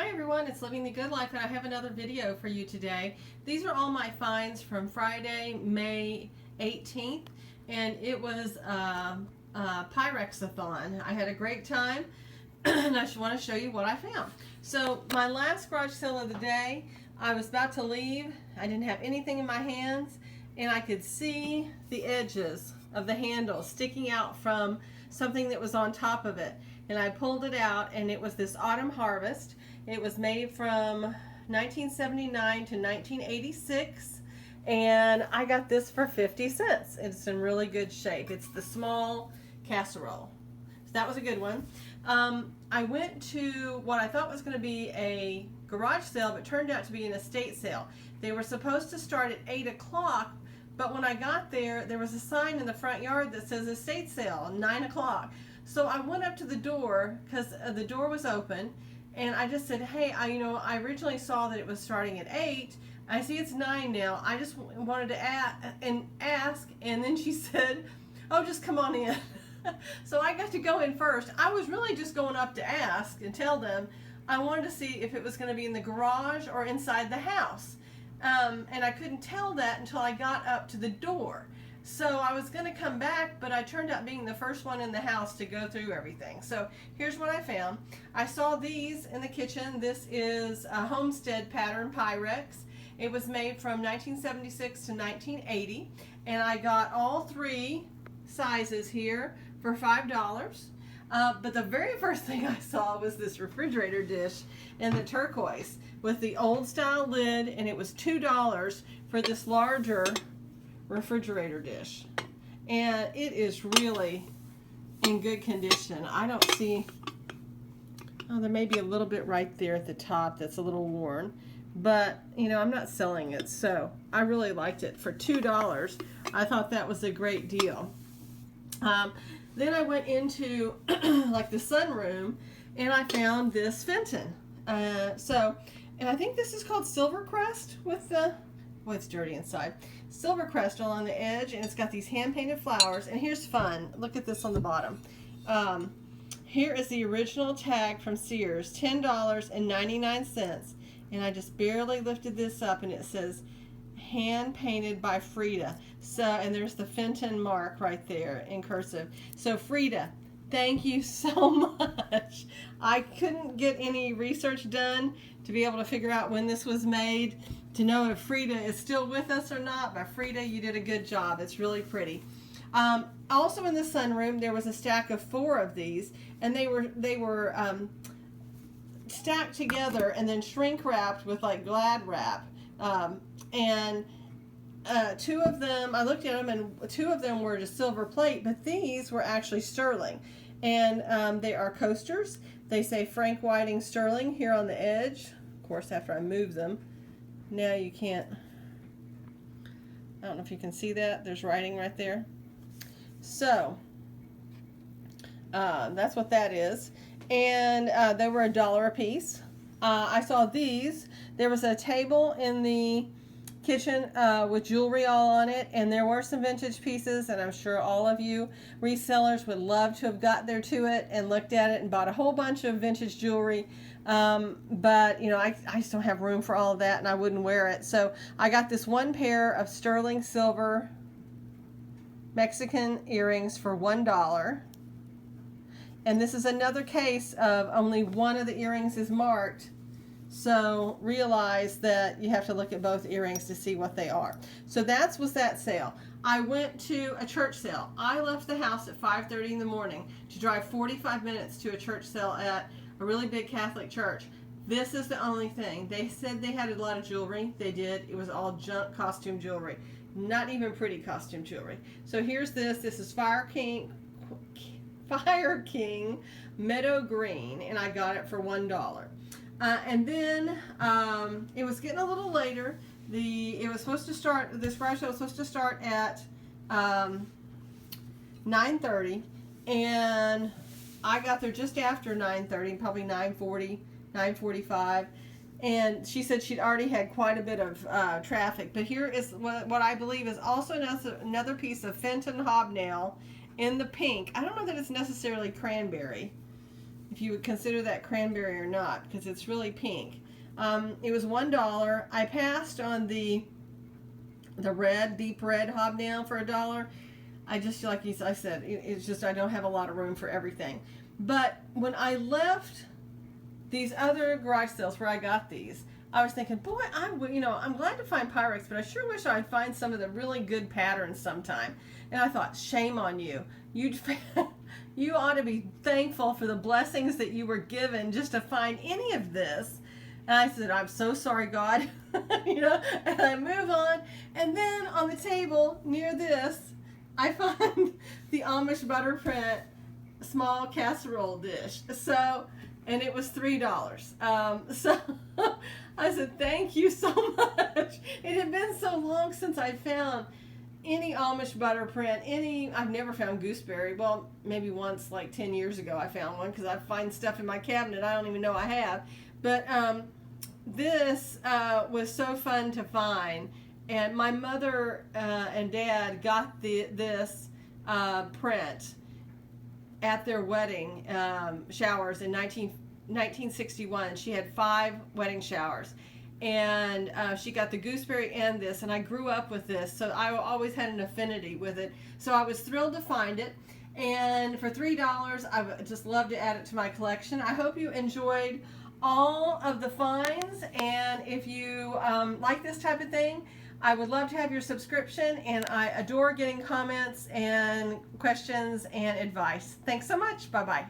Hi everyone, it's Living the Good Life, and I have another video for you today. These are all my finds from Friday, May 18th, and it was a Pyrex-a-thon. I had a great time, and I just want to show you what I found. So my last garage sale of the day, I was about to leave. I didn't have anything in my hands, and I could see the edges of the handle sticking out from something that was on top of it. And I pulled it out, and it was this Autumn Harvest. It was made from 1979 to 1986, and I got this for 50 cents. It's in really good shape. It's the small casserole. So that was a good one. I went to what I thought was going to be a garage sale, but turned out to be an estate sale. They were supposed to start at 8 o'clock, but when I got there, there was a sign in the front yard that says estate sale, 9 o'clock. So I went up to the door because the door was open, and I just said, hey, I originally saw that it was starting at 8. I see it's 9 now. I just wanted to ask, and then she said, oh, just come on in. So I got to go in first. I was really just going up to ask and tell them I wanted to see if it was going to be in the garage or inside the house. And I couldn't tell that until I got up to the door. So I was going to come back, but I turned out being the first one in the house to go through everything. So here's what I found. I saw these in the kitchen. This is a Homestead pattern Pyrex. It was made from 1976 to 1980, and I got all three sizes here for $5. But the very first thing I saw was this refrigerator dish in the turquoise with the old style lid, and it was $2 for this larger refrigerator dish, and it is really in good condition. I don't see, oh, there may be a little bit right there at the top that's a little worn, but I'm not selling it, so I really liked it for $2. I thought that was a great deal. Then I went into like the sunroom, and I found this Fenton. And I think this is called Silvercrest with the, well, it's dirty inside. Silver crystal on the edge, and it's got these hand-painted flowers. And here's fun. Look at this on the bottom. Here is the original tag from Sears, $10.99. And I just barely lifted this up, and it says hand-painted by Frida. So, and there's the Fenton mark right there in cursive. So Frida, thank you so much. I couldn't get any research done to be able to figure out when this was made, to know if Frida is still with us or not, but Frida, you did a good job. It's really pretty. Also in the sunroom, there was a stack of 4 of these, and they were stacked together and then shrink wrapped with like Glad wrap. And 2 of them, I looked at them, and 2 of them were just silver plate, but these were actually sterling. And they are coasters. They say Frank Whiting Sterling here on the edge. Of course, after I move them, now you can't, I don't know if you can see that. There's writing right there. So that's what that is. And they were $1 a piece. I saw these. There was a table in the kitchen with jewelry all on it, and there were some vintage pieces, and I'm sure all of you resellers would love to have got there to it and looked at it and bought a whole bunch of vintage jewelry, but I just don't have room for all of that, and I wouldn't wear it. So I got this one pair of sterling silver Mexican earrings for $1, and this is another case of only one of the earrings is marked. So realize that you have to look at both earrings to see what they are. So that was that sale. I went to a church sale. I left the house at 5:30 in the morning to drive 45 minutes to a church sale at a really big Catholic church. This is the only thing. They said they had a lot of jewelry. They did. It was all junk costume jewelry. Not even pretty costume jewelry. So here's this. This is Fire King Meadow Green, and I got it for $1. And then it was getting a little later. It was supposed to start, this garage sale was supposed to start at 9:30, and I got there just after 9:30, probably 9:40, 9:45, and she said she'd already had quite a bit of traffic. But here is what I believe is also another piece of Fenton hobnail in the pink. I don't know that it's necessarily cranberry. if you would consider that cranberry or not, because it's really pink. It was $1. I passed on the red, deep red hobnail for $1. I just, like I said, it's just I don't have a lot of room for everything. But when I left these other garage sales where I got these, I was thinking, boy, I'm glad to find Pyrex, but I sure wish I'd find some of the really good patterns sometime. And I thought, shame on you. You ought to be thankful for the blessings that you were given just to find any of this. And I said, I'm so sorry, God. And I move on. And then on the table near this, I find the Amish butter print small casserole dish. And it was $3. So I said, thank you so much. It had been so long since I found any Amish butter print, I've never found gooseberry. Well, maybe once, like 10 years ago, I found one, because I find stuff in my cabinet I don't even know I have. But this was so fun to find. And my mother and dad got this print at their wedding showers in 1961. She had 5 wedding showers. And she got the gooseberry and this, and I grew up with this, so I always had an affinity with it. So I was thrilled to find it. And for $3, I would just love to add it to my collection. I hope you enjoyed all of the finds, and if you like this type of thing, I would love to have your subscription, and I adore getting comments and questions and advice. Thanks so much. Bye-bye.